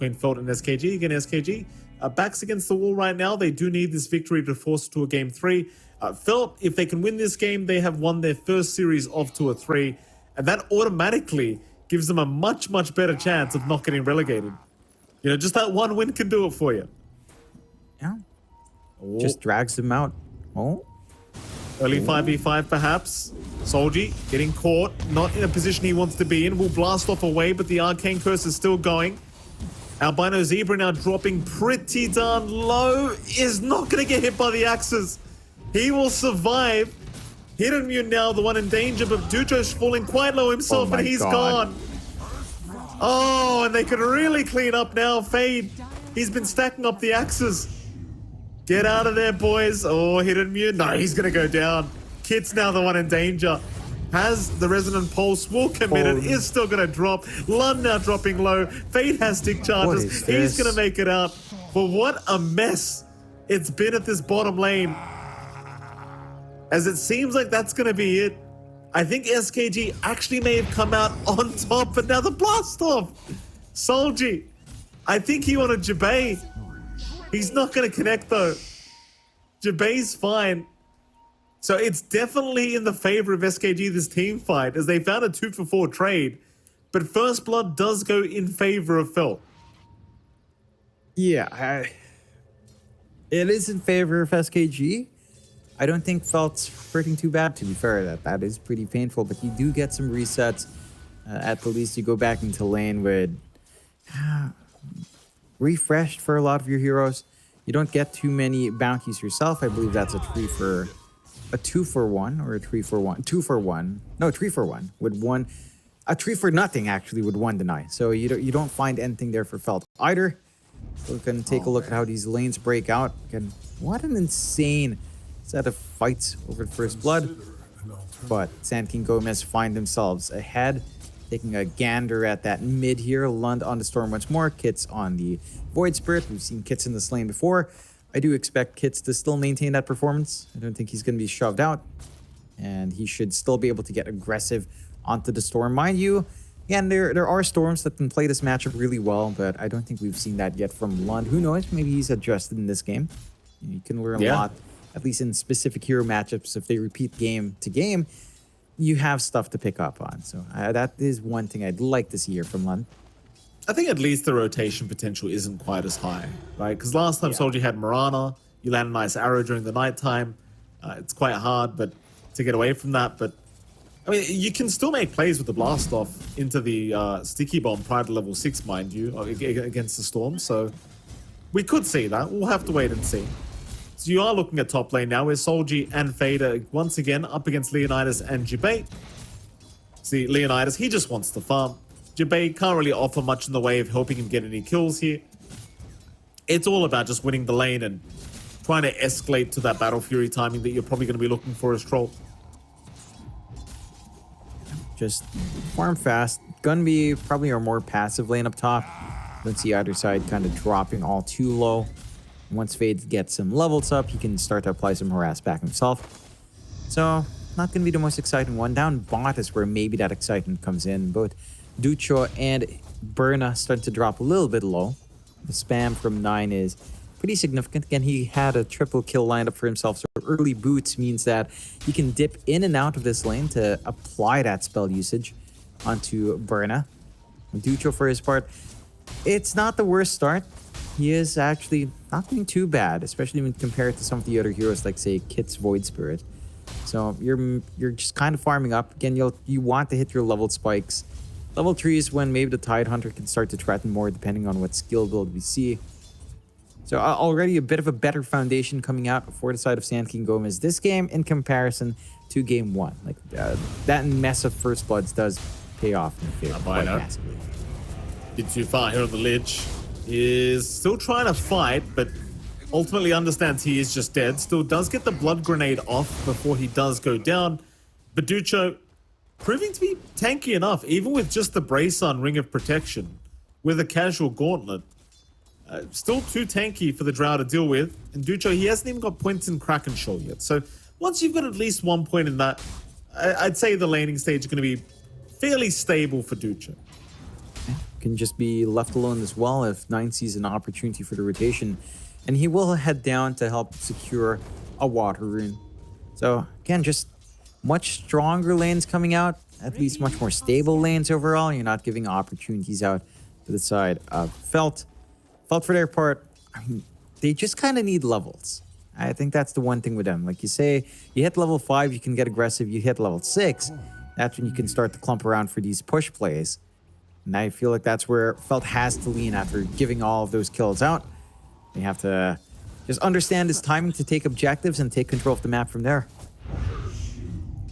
between Felt and SKG. Again, SKG backs against the wall right now. They do need this victory to force it to a game 3. Felt, if they can win this game, they have won their first series of 2 or 3, and that automatically gives them a much, much better chance of not getting relegated. You know, just that one win can do it for you. Yeah. Oh. Just drags them out. Oh. Early 5v5 perhaps. Solji getting caught, not in a position he wants to be in. Will blast off away, but the Arcane Curse is still going. Albino Zebra now dropping pretty darn low. Is not going to get hit by the axes. He will survive. Hidden Mute now, the one in danger, but Ducho's falling quite low himself, and he's gone. Oh, and they could really clean up now. Fade, he's been stacking up the axes. Get out of there, boys. Oh, Hidden Mute. No, he's going to go down. Kit's now the one in danger. Has the Resonant Pulse, will commit it, is still going to drop. Lund now dropping low. Fade has stick charges. He's going to make it out. But what a mess it's been at this bottom lane. As it seems like that's going to be it. I think SKG actually may have come out on top, but now the blast off. Solji, I think he wanted Jabay. He's not going to connect though. Jabay's fine. So it's definitely in the favor of SKG, this team fight, as they found a 2-for-4 trade. But First Blood does go in favor of Felt. Yeah, it is in favor of SKG. I don't think Felt's hurting too bad, to be fair. That is pretty painful, but you do get some resets. At the least, you go back into lane with refreshed for a lot of your heroes. You don't get too many bounties yourself. I believe that's a 2-for-1 or a 3-for-1. 2-for-1. No, 3-for-1 with one. A 3-for-nothing actually with 1 deny. So you don't find anything there for Felt either. So we can take a look at how these lanes break out. Again, what an insane set of fights over First Blood. But Sand King Gómez find themselves ahead, taking a gander at that mid here. Lund on the Storm once more. Kits on the Void Spirit. We've seen Kits in this lane before. I do expect Kits to still maintain that performance. I don't think he's going to be shoved out. And he should still be able to get aggressive onto the Storm. Mind you, again, there are Storms that can play this matchup really well, but I don't think we've seen that yet from Lund. Who knows? Maybe he's adjusted in this game. You can learn a lot, at least in specific hero matchups. If they repeat game to game, you have stuff to pick up on. So that is one thing I'd like to see here from Lund. I think at least the rotation potential isn't quite as high, right? Because last time Soldier had Mirana, you land a nice arrow during the nighttime. It's quite hard but to get away from that. But I mean, you can still make plays with the blast off into the sticky bomb prior to level 6, mind you, against the Storm. So we could see that. We'll have to wait and see. So you are looking at top lane now, where Solji and Fader once again up against Leonidas and Jabay. See, Leonidas, he just wants to farm. Jabay can't really offer much in the way of helping him get any kills here. It's all about just winning the lane and trying to escalate to that Battle Fury timing that you're probably going to be looking for as Troll. Just farm fast. Gonna be probably our more passive lane up top. Don't see either side kind of dropping all too low. Once Fade gets some levels up, he can start to apply some harass back himself. So, not going to be the most exciting one. Down bot is where maybe that excitement comes in. Both Ducho and Berna starting to drop a little bit low. The spam from 9 is pretty significant. Again, he had a triple kill lined up for himself. So early boots means that he can dip in and out of this lane to apply that spell usage onto Berna. Ducho, for his part, it's not the worst start. He is actually not doing too bad, especially when compared to some of the other heroes like, say, Kit's Void Spirit. So you're just kind of farming up. Again, you want to hit your level spikes. Level 3 is when maybe the Tide Hunter can start to threaten more, depending on what skill build we see. So already a bit of a better foundation coming out for the side of Sand King Gómez this game in comparison to game 1. Like that mess of First Bloods does pay off in favor quite massively. Get too far here on the ledge. Is still trying to fight, but ultimately understands he is just dead. Still does get the blood grenade off before he does go down. But Ducho proving to be tanky enough, even with just the brace on Ring of Protection, with a casual gauntlet. Still too tanky for the Drow to deal with. And Ducho, he hasn't even got points in Kraken Shoal yet. So once you've got at least 1 point in that, I'd say the laning stage is going to be fairly stable for Ducho. can just be left alone as well if Nine sees an opportunity for the rotation. And he will head down to help secure a water rune. So again, just much stronger lanes coming out, at least much more stable lanes overall. You're not giving opportunities out to the side of Felt. Felt for their part, I mean, they just kind of need levels. I think that's the one thing with them. Like you say, you hit level 5, you can get aggressive. You hit level 6, that's when you can start to clump around for these push plays. And I feel like that's where Felt has to lean after giving all of those kills out. They have to just understand his timing to take objectives and take control of the map from there.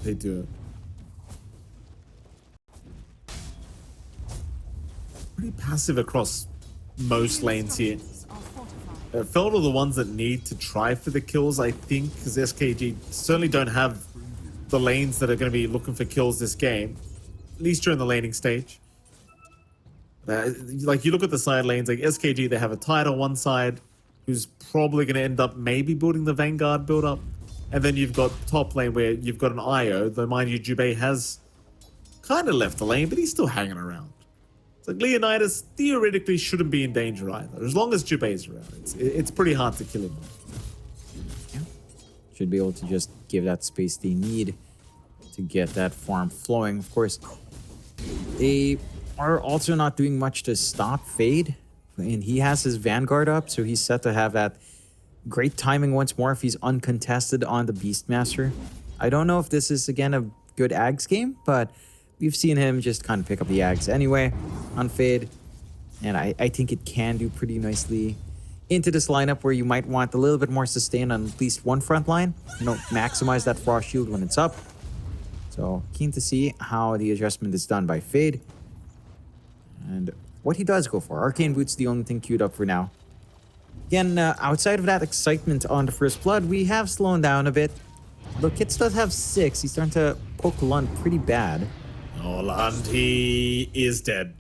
They do. Pretty passive across most lanes here. Felt are the ones that need to try for the kills, I think, because SKG certainly don't have the lanes that are going to be looking for kills this game, at least during the laning stage. Like, you look at the side lanes, like SKG, they have a Tide on one side, who's probably going to end up maybe building the Vanguard build up. And then you've got top lane where you've got an IO, though mind you, Jubei has kind of left the lane, but he's still hanging around. It's like Leonidas theoretically shouldn't be in danger either, as long as Jubei's around. It's pretty hard to kill him. Yeah. Should be able to just give that space they need to get that farm flowing. Of course, they are also not doing much to stop Fade, and he has his Vanguard up, so he's set to have that great timing once more if he's uncontested on the Beastmaster. I don't know if this is, again, a good Ags game, but we've seen him just kind of pick up the Ags anyway on Fade, and I think it can do pretty nicely into this lineup where you might want a little bit more sustain on at least one front line. You know, maximize that Frost Shield when it's up. So, keen to see how the adjustment is done by Fade. And what he does go for. Arcane Boot's the only thing queued up for now. Again, outside of that excitement on the First Blood, we have slowed down a bit. Though Kits does have 6, he's starting to poke Lund pretty bad. Oh, Lund, he is dead.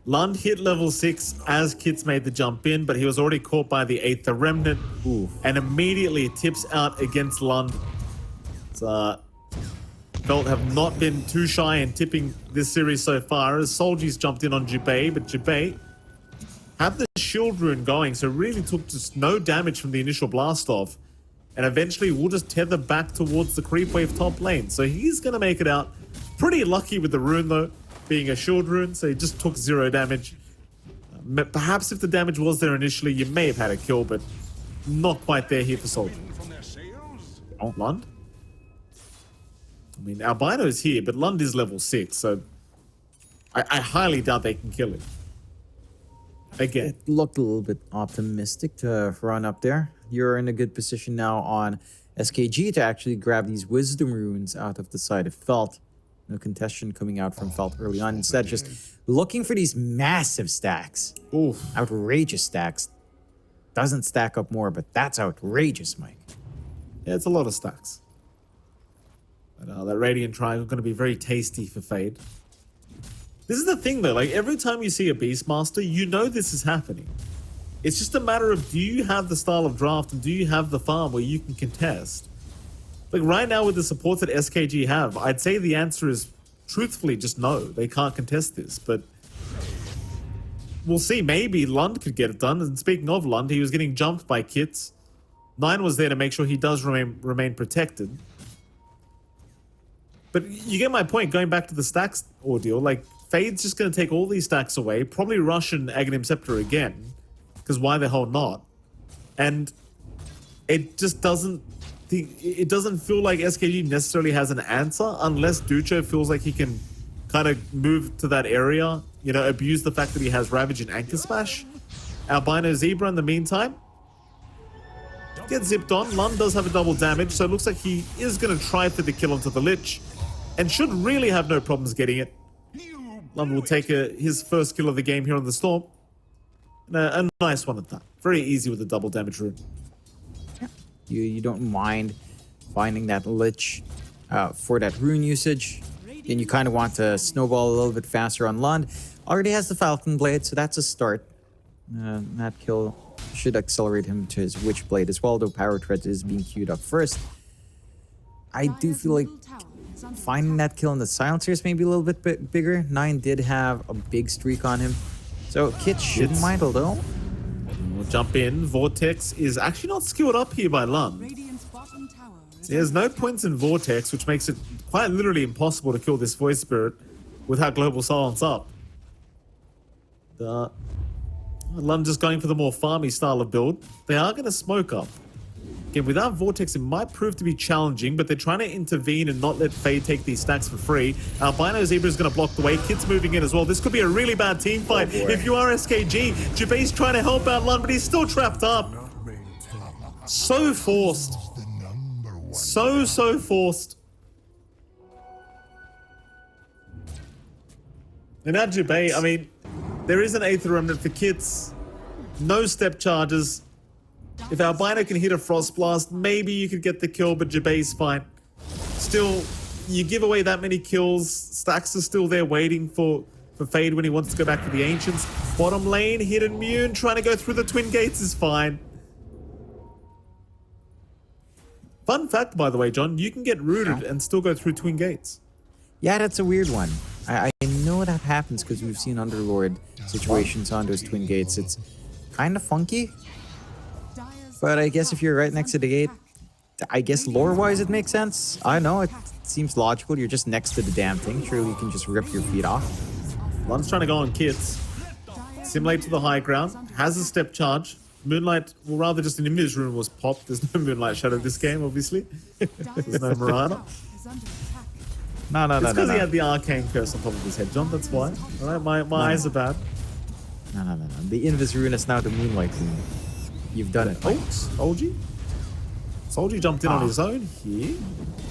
Lund hit level 6 as Kits made the jump in, but he was already caught by the Aether Remnant. Oof. And immediately tips out against Lund. Felt have not been too shy in tipping this series so far, as Solji's jumped in on Jubei, but Jubei had the shield rune going, so really took just no damage from the initial blast off, and eventually will just tether back towards the creep wave top lane. So he's going to make it out. Pretty lucky with the rune though, being a shield rune, so he just took 0 damage. Perhaps if the damage was there initially, you may have had a kill, but not quite there here for Solji. Oh, Lund? I mean, Albino's here, but Lund is level 6, so I highly doubt they can kill him. Again. It looked a little bit optimistic to run up there. You're in a good position now on SKG to actually grab these Wisdom Runes out of the side of Felt. No contestation coming out from Felt early on. Instead, just looking for these massive stacks. Oof. Outrageous stacks. Doesn't stack up more, but that's outrageous, Mike. Yeah, it's a lot of stacks. But that Radiant Triangle going to be very tasty for Fade. This is the thing though, like every time you see a Beastmaster, you know this is happening. It's just a matter of, do you have the style of draft and do you have the farm where you can contest? Like right now with the supports that SKG have, I'd say the answer is truthfully just no. They can't contest this, but we'll see. Maybe Lund could get it done. And speaking of Lund, he was getting jumped by Kits. Nine was there to make sure he does remain protected. But you get my point, going back to the stacks ordeal. Like, Fade's just going to take all these stacks away, probably rush an Aghanim Scepter again, because why the hell not? And it just doesn't feel like SKG necessarily has an answer unless Ducho feels like he can kind of move to that area, you know, abuse the fact that he has Ravage and Anchor Smash. Albino Zebra in the meantime gets zipped on. Lund does have a double damage, so it looks like he is going to try for the kill onto the Lich and should really have no problems getting it. Lund will take his first kill of the game here on the Storm. And a nice one at that. Very easy with the double damage rune. You don't mind finding that Lich for that rune usage. And you kind of want to snowball a little bit faster on Lund. Already has the Falcon Blade, so that's a start. That kill should accelerate him to his Witchblade as well, though Power Tread is being queued up first. I do feel like finding that kill in the silencers maybe a little bit bigger. 9 did have a big streak on him. So Kit shouldn't mind, although. We'll jump in. Vortex is actually not skilled up here by Lund. There's no points in Vortex, which makes it quite literally impossible to kill this Void Spirit without Global Silence up. Lund just going for the more farmy style of build. They are going to smoke up. Again, without Vortex, it might prove to be challenging, but they're trying to intervene and not let Fade take these stacks for free. Albino Zebra is going to block the way. Kid's moving in as well. This could be a really bad team fight. If you are SKG, Jabei's trying to help out Lund, but he's still trapped up. So forced. So forced. And now Jabei, I mean, there is an Aether Remnant for Kids. No step charges. If Albino can hit a Frost Blast, maybe you could get the kill, but Jabei's fine. Still, you give away that many kills. Stacks are still there waiting for Fade when he wants to go back to the Ancients. Bottom lane, Hidden Mune, trying to go through the Twin Gates is fine. Fun fact, by the way, John, you can get rooted and still go through Twin Gates. Yeah, that's a weird one. I know that happens because we've seen Underlord situations on those Twin Gates. It's kind of funky. But I guess if you're right next to the gate, I guess lore-wise it makes sense. I know, it seems logical. You're just next to the damn thing. Surely you can just rip your feet off. Lund's trying to go on Kids. Simulate to the high ground. Has a step charge. Moonlight, well, rather just an Invis Rune was popped. There's no Moonlight Shadow this game, obviously. There's no Marana. No. It's because he had the Arcane Curse on top of his head, John. That's why. All right, my eyes are bad. No. The Invis Rune is now the Moonlight Rune. You've done it. Oh, Solji jumped in on his own here.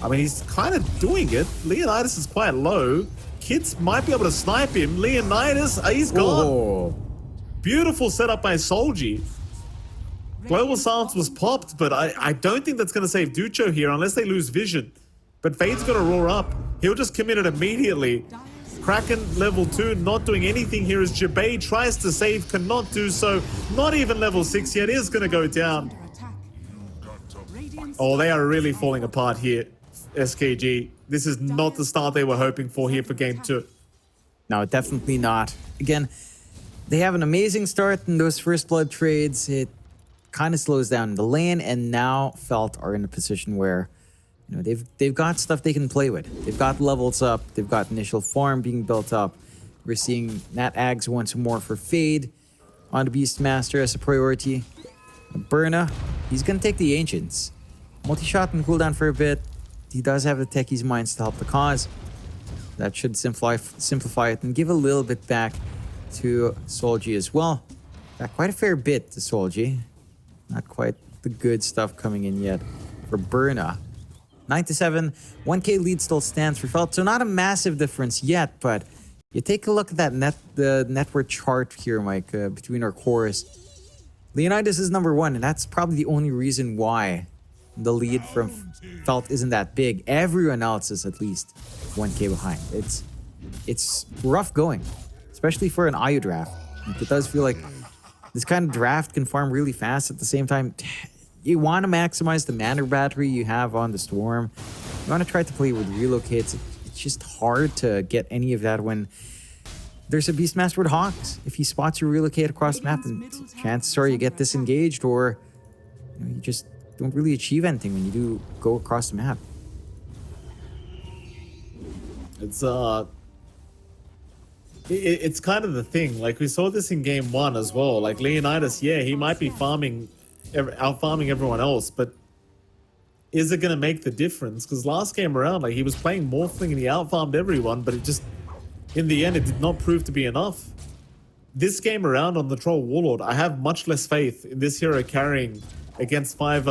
I mean, he's kind of doing it. Leonidas is quite low. Kids might be able to snipe him. Leonidas, he's gone. Oh. Beautiful setup by Solji. Global Silence was popped, but I don't think that's going to save Ducho here unless they lose vision. But Fade's got to roar up. He'll just commit it immediately. Kraken level 2, not doing anything here as Jabei tries to save, cannot do so. Not even level 6 yet, is going to go down. Oh, they are really falling apart here, SKG. This is not the start they were hoping for here for game 2. No, definitely not. Again, they have an amazing start in those first blood trades. It kind of slows down in the lane, and now Felt are in a position where they've got stuff they can play with. They've got levels up. They've got initial farm being built up. We're seeing Nat Ags once more for Fade on the Beastmaster as a priority. Berna, he's going to take the Ancients. Multi-shot and cooldown for a bit. He does have the Techie's Minds to help the cause. That should simplify it and give a little bit back to Solji as well. Got quite a fair bit to Solji. Not quite the good stuff coming in yet for Berna. 9-7, 1k lead still stands for Felt, so not a massive difference yet, but you take a look at that the network chart here, Mike, between our cores. Leonidas is number 1, and that's probably the only reason why the lead from Felt isn't that big. Everyone else is at least 1k behind. It's rough going, especially for an IU draft. It does feel like this kind of draft can farm really fast. At the same time, you want to maximize the mana battery you have on the Storm. You want to try to play with relocates. It's just hard to get any of that when there's a Beastmaster with Hawks. If he spots you relocate across the map, then chances are you get disengaged, or you just don't really achieve anything when you do go across the map. It's kind of the thing. Like, we saw this in game 1 as well. Like, Leonidas, yeah, he might be out-farming everyone else, but is it going to make the difference? Because last game around, like, he was playing Morphling and he out-farmed everyone, but it just, in the end, it did not prove to be enough. This game around on the Troll Warlord, I have much less faith in this hero carrying against five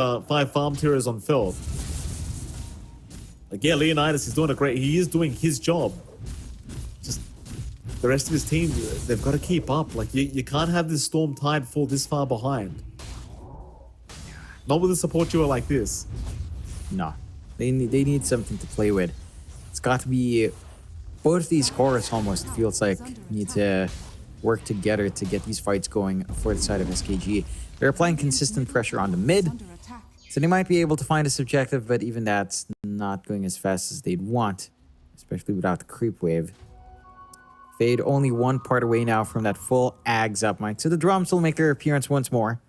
farmed heroes on field. Like, yeah, Leonidas is doing he is doing his job. Just the rest of his team, they've got to keep up. Like, you can't have this Storm Tide fall this far behind. Not with a support duo like this. No, they need something to play with. It's got to be both these cores almost feels like need to work together to get these fights going for the side of SKG. They're applying consistent pressure on the mid, so they might be able to find a subjective, but even that's not going as fast as they'd want, especially without the creep wave. Fade only one part away now from that full Ags up mic. So the drums will make their appearance once more.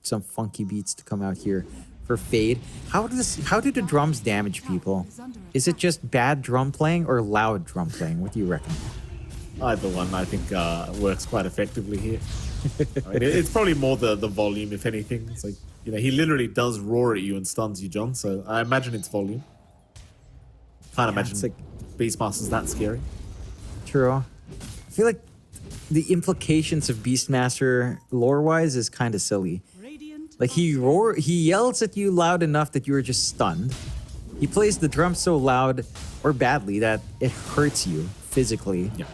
Some funky beats to come out here for Fade. How do the drums damage people? Is it just bad drum playing or loud drum playing? What do you reckon? Either one, I think, works quite effectively here. I mean, it's probably more the volume, if anything. It's like, you know, he literally does roar at you and stuns you, John. So I imagine it's volume. Can't imagine like Beastmaster's that scary. True. I feel like the implications of Beastmaster lore-wise is kind of silly. Like he yells at you loud enough that you are just stunned. He plays the drum so loud or badly that it hurts you physically. Yeah.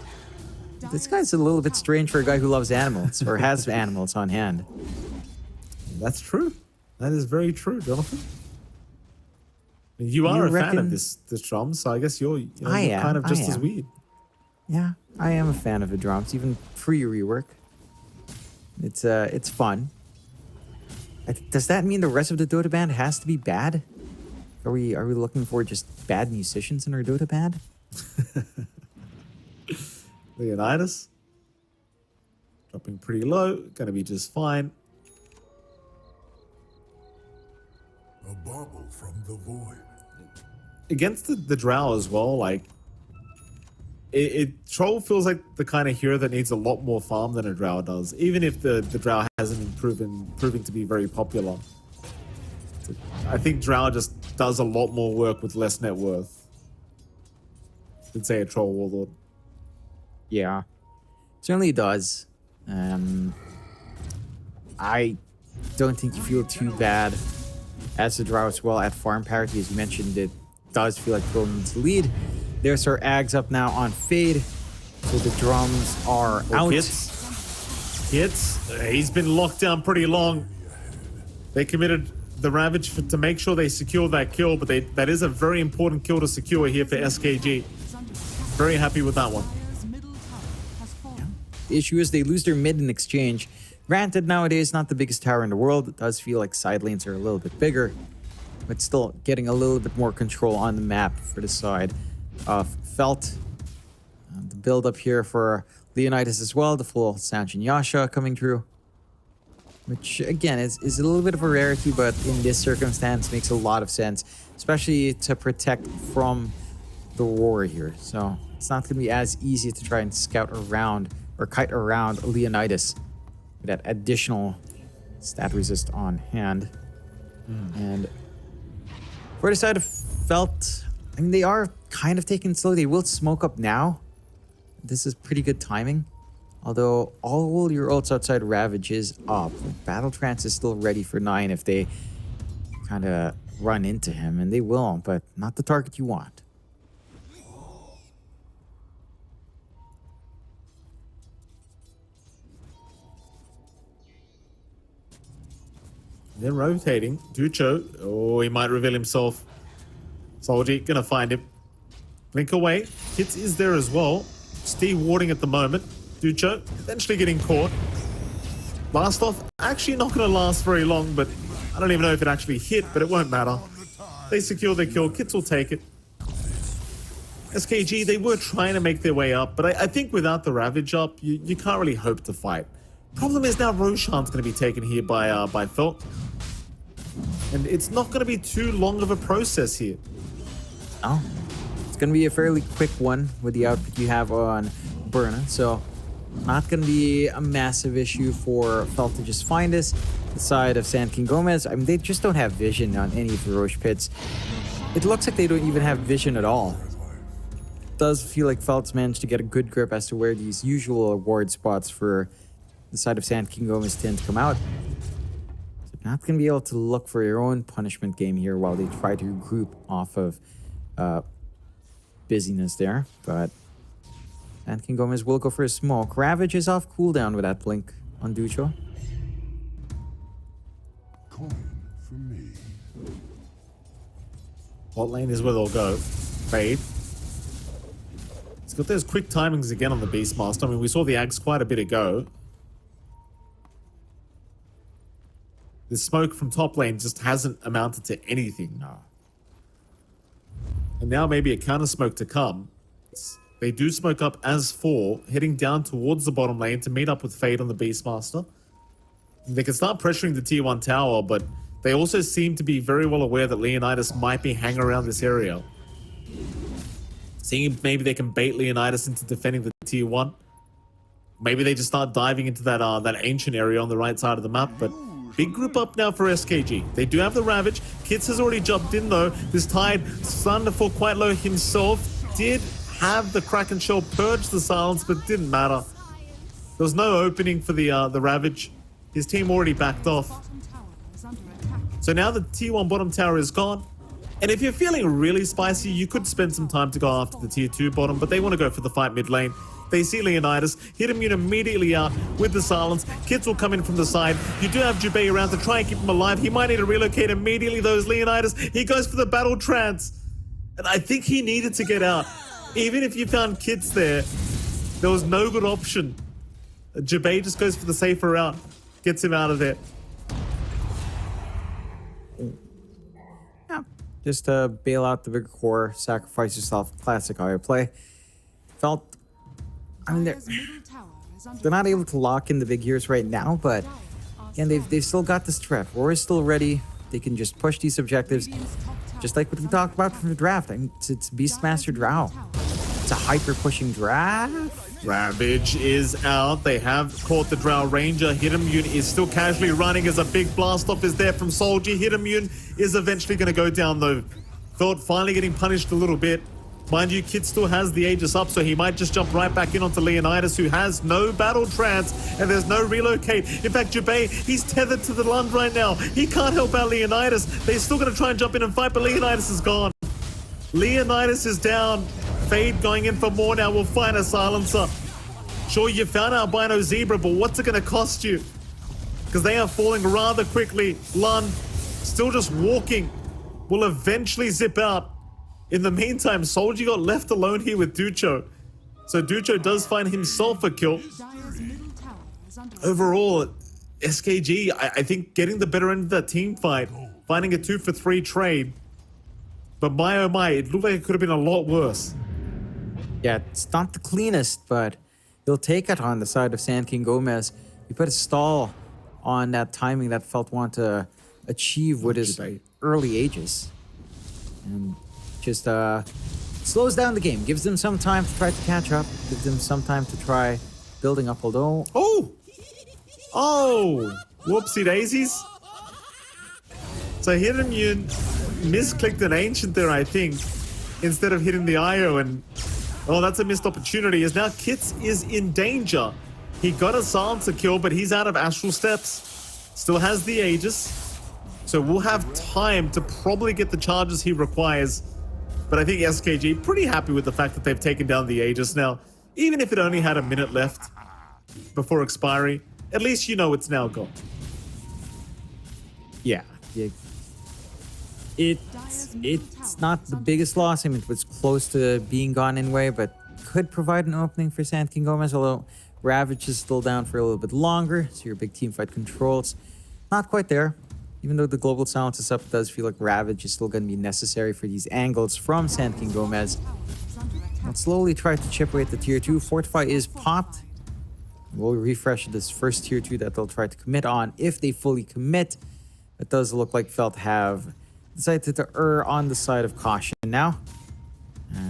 This guy's a little bit strange for a guy who loves animals or has animals on hand. That's true. That is very true, Jonathan. You are a fan of this drum, so I guess you're kind of just as weird. Yeah, I am a fan of the drums, even pre-rework. It's fun. Does that mean the rest of the Dota band has to be bad? Are we looking for just bad musicians in our Dota band? Leonidas dropping pretty low, gonna be just fine. A bauble from the void. Against the Drow as well, like Troll feels like the kind of hero that needs a lot more farm than a Drow does, even if the Drow hasn't been proving to be very popular. I think Drow just does a lot more work with less net worth than, say, a Troll Warlord. Yeah, certainly does. I don't think you feel too bad as the Drow as well at farm parity. As you mentioned, it does feel like Troll needs to lead. There's our Ags up now on Fade. So the drums are out. Hits. He's been locked down pretty long. They committed the Ravage to make sure they secure that kill, but that is a very important kill to secure here for SKG. Very happy with that one. Yeah. The issue is they lose their mid in exchange. Granted, nowadays, not the biggest tower in the world. It does feel like side lanes are a little bit bigger, but still getting a little bit more control on the map for the side of Felt. The build up here for Leonidas as well, the full Sanjin Yasha coming through, which again is a little bit of a rarity, but in this circumstance makes a lot of sense, especially to protect from the war here. So it's not going to be as easy to try and scout around or kite around Leonidas with that additional stat resist on hand. And for the side of Felt, I mean, they are kind of taking it slow. They will smoke up now. This is pretty good timing. Although all your ults outside Ravage is up. Battle Trance is still ready for 9 if they kind of run into him. And they will, but not the target you want. They're rotating. Ducho. Oh, he might reveal himself. Soldier gonna find him. Blink away. Kits is there as well. Steve warding at the moment. Ducho eventually getting caught. Blast off actually not gonna last very long, but I don't even know if it actually hit, but it won't matter. They secure their kill. Kits will take it. SKG, they were trying to make their way up, but I think without the Ravage up, you can't really hope to fight. Problem is now Roshan's gonna be taken here by Felt. And it's not gonna be too long of a process here. Oh, it's going to be a fairly quick one with the output you have on Burna. So not going to be a massive issue for Felt to just find us. The side of Sand King Gómez, I mean, they just don't have vision on any of the Roche pits. It looks like they don't even have vision at all. It does feel like Felt's managed to get a good grip as to where these usual award spots for the side of Sand King Gómez tend to come out. So not going to be able to look for your own punishment game here while they try to group off of busyness there, but Sand King Gómez will go for a smoke. Ravage is off cooldown with that blink on Ducho. Coin for me. Bot lane is where they'll go. Fade. He's got those quick timings again on the Beastmaster. I mean, we saw the Ags quite a bit ago. The smoke from top lane just hasn't amounted to anything. No. And now maybe a counter smoke to come. They do smoke up as 4, heading down towards the bottom lane to meet up with Fade on the Beastmaster. They can start pressuring the tier 1 tower, but they also seem to be very well aware that Leonidas might be hanging around this area. Seeing if maybe they can bait Leonidas into defending the tier 1. Maybe they just start diving into that ancient area on the right side of the map, but big group up now for SKG. They do have the Ravage. Kits has already jumped in though. This Tide starting to fall quite low himself. Did have the Kraken Shell purge the silence, but didn't matter. There was no opening for the Ravage. His team already backed off. So now the tier 1 bottom tower is gone. And if you're feeling really spicy, you could spend some time to go after the tier 2 bottom, but they want to go for the fight mid lane. They see Leonidas, hit immune immediately out with the silence. Kits will come in from the side. You do have Jubei around to try and keep him alive. He might need to relocate immediately, though, as Leonidas. He goes for the battle trance. And I think he needed to get out. Even if you found Kits there was no good option. Jubei just goes for the safer route. Gets him out of there. Yeah. Just to bail out the bigger core, sacrifice yourself. Classic how I play. Felt... I mean, they're not able to lock in the big heroes right now, but again, they've still got this threat. War is still ready. They can just push these objectives, just like what we talked about from the draft. I mean, it's Beastmaster Drow. It's a hyper-pushing draft. Ravage is out. They have caught the Drow Ranger. Hit immune is still casually running as a big blast off is there from Soldier. Hit immune is eventually going to go down though. Thought finally getting punished a little bit. Mind you, Kid still has the Aegis up, so he might just jump right back in onto Leonidas, who has no battle trance, and there's no relocate. In fact, Jubei, he's tethered to the Lund right now. He can't help out Leonidas. They're still going to try and jump in and fight, but Leonidas is gone. Leonidas is down. Fade going in for more now. We'll find a silencer. Sure, you found Albino Zebra, but what's it going to cost you? Because they are falling rather quickly. Lund, still just walking, will eventually zip out. In the meantime, Soldier got left alone here with Ducho. So Ducho does find himself a kill. Overall, SKG, I think getting the better end of that team fight, finding a 2-for-3 trade. But my oh my, it looked like it could have been a lot worse. Yeah, it's not the cleanest, but he'll take it on the side of Sand King Gómez. He put a stall on that timing that Felt want to achieve with his early Aegis. And just slows down the game, gives them some time to try to catch up, gives them some time to try building up, although... Oh! Whoopsie daisies. So Hit Immune misclicked an Ancient there, I think, instead of hitting the IO, and... Oh, that's a missed opportunity, as now Kits is in danger. He got a silencer kill, but he's out of Astral Steps. Still has the Aegis. So we'll have time to probably get the charges he requires. But I think SKG pretty happy with the fact that they've taken down the Aegis now. Even if it only had a minute left before expiry, at least you know it's now gone. Yeah. It's not the biggest loss. I mean, it was close to being gone anyway, but could provide an opening for Sand King Gómez, although Ravage is still down for a little bit longer, so your big team fight controls not quite there. Even though the global silence is up, it does feel like Ravage is still going to be necessary for these angles from Sand King Gómez. I'll slowly try to chip away at the tier 2. Fortify is popped. We'll refresh this first tier 2 that they'll try to commit on if they fully commit. It does look like Felt have decided to err on the side of caution now,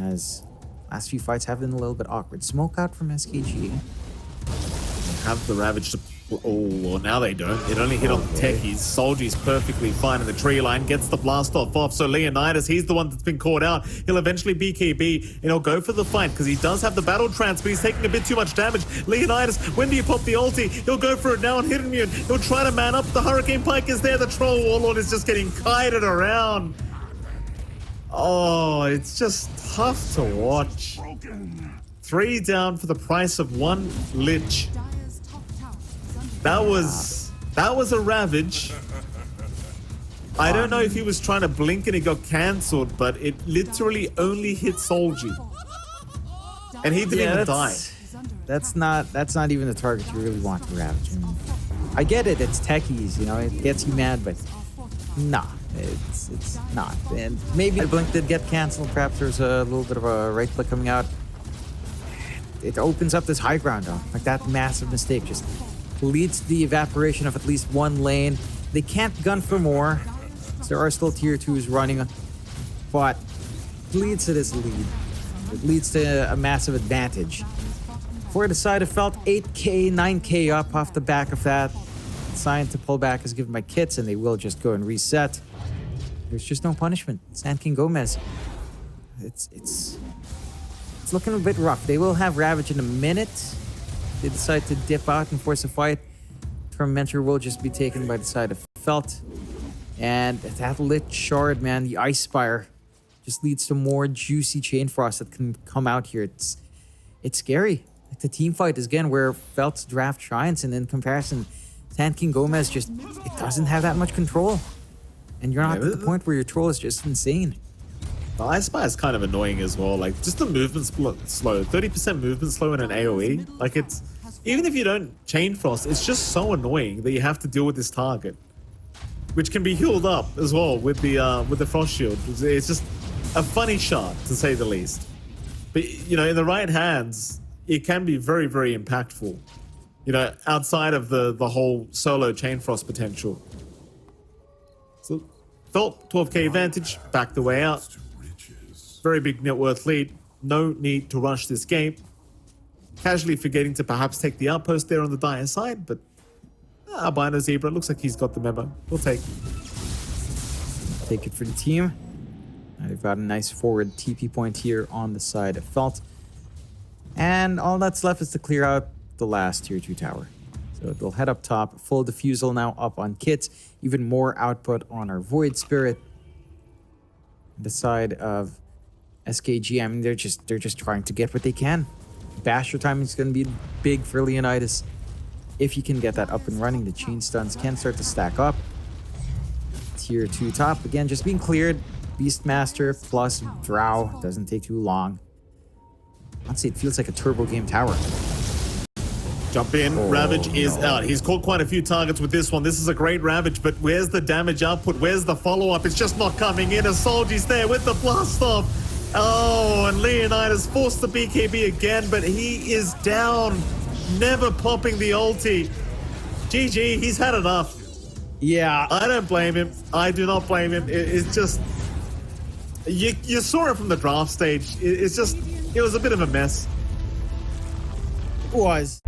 as last few fights have been a little bit awkward. Smoke out from SKG. Have the Ravage to... Oh, now they don't. It only hit on the techies. Soldier's perfectly fine in the tree line. Gets the blast off. So Leonidas, he's the one that's been caught out. He'll eventually BKB, and he'll go for the fight because he does have the battle trance, but he's taking a bit too much damage. Leonidas, when do you pop the ulti? He'll go for it now on Hit Immune. He'll try to man up. The Hurricane Pike is there. The Troll Warlord is just getting kited around. Oh, it's just tough to watch. 3 down for the price of 1 Lich. That was a Ravage. I don't know if he was trying to blink and it got cancelled, but it literally only hit Solji. And he didn't even die. That's not even the target you really want to Ravage. I mean, I get it, it's techies, you know, it gets you mad, but nah, It's not. And maybe the blink did get canceled. Perhaps there's a little bit of a right click coming out. It opens up this high ground though. Like that massive mistake just leads to the evaporation of at least one lane. They can't gun for more. So there are still tier 2s running, but it leads to this lead. It leads to a massive advantage. For the side of Felt, 8k, 9k up off the back of that. Sign to pull back is given by Kits, and they will just go and reset. There's just no punishment. Sand King Gómez. It's looking a bit rough. They will have Ravage in a minute. They decide to dip out and force a fight. Tormentor will just be taken by the side of Felt. And that lit shard, man, the Ice Spire, just leads to more juicy Chain Frost that can come out here. It's scary. Like the team fight is again where Felt's draft shines, and in comparison, Sand King Gómez just, it doesn't have that much control. And you're not at the point where your troll is just insane. The Ice Spire is kind of annoying as well. Like, just the movement slow. 30% movement slow in an AoE. Like, it's, even if you don't Chain Frost, it's just so annoying that you have to deal with this target, which can be healed up as well with the Frost Shield. It's just a funny shot, to say the least. But, you know, in the right hands, it can be very, very impactful. You know, outside of the whole solo Chain Frost potential. So, Felt 12k advantage, back the way out. Very big net worth lead. No need to rush this game. Casually forgetting to perhaps take the outpost there on the Dire side, but Albino Zebra looks like he's got the memo. We'll take it for the team. They've got a nice forward TP point here on the side of Felt. And all that's left is to clear out the last tier 2 tower. So they'll head up top. Full Diffusal now up on Kits. Even more output on our Void Spirit. The side of SKG, I mean, they're just trying to get what they can. Basher timing is going to be big for Leonidas. If you can get that up and running, the chain stuns can start to stack up. Tier 2 top, again, just being cleared. Beastmaster plus Drow, doesn't take too long. Honestly, it feels like a turbo game tower. Jump in, Ravage is out. He's caught quite a few targets with this one. This is a great Ravage, but where's the damage output? Where's the follow-up? It's just not coming in. A Soldier's there with the blast off. Oh, and Leonidas forced the BKB again, but he is down. Never popping the ulti. GG, he's had enough. Yeah. I don't blame him. I do not blame him. It's just... You saw it from the draft stage. It's just... It was a bit of a mess. It was.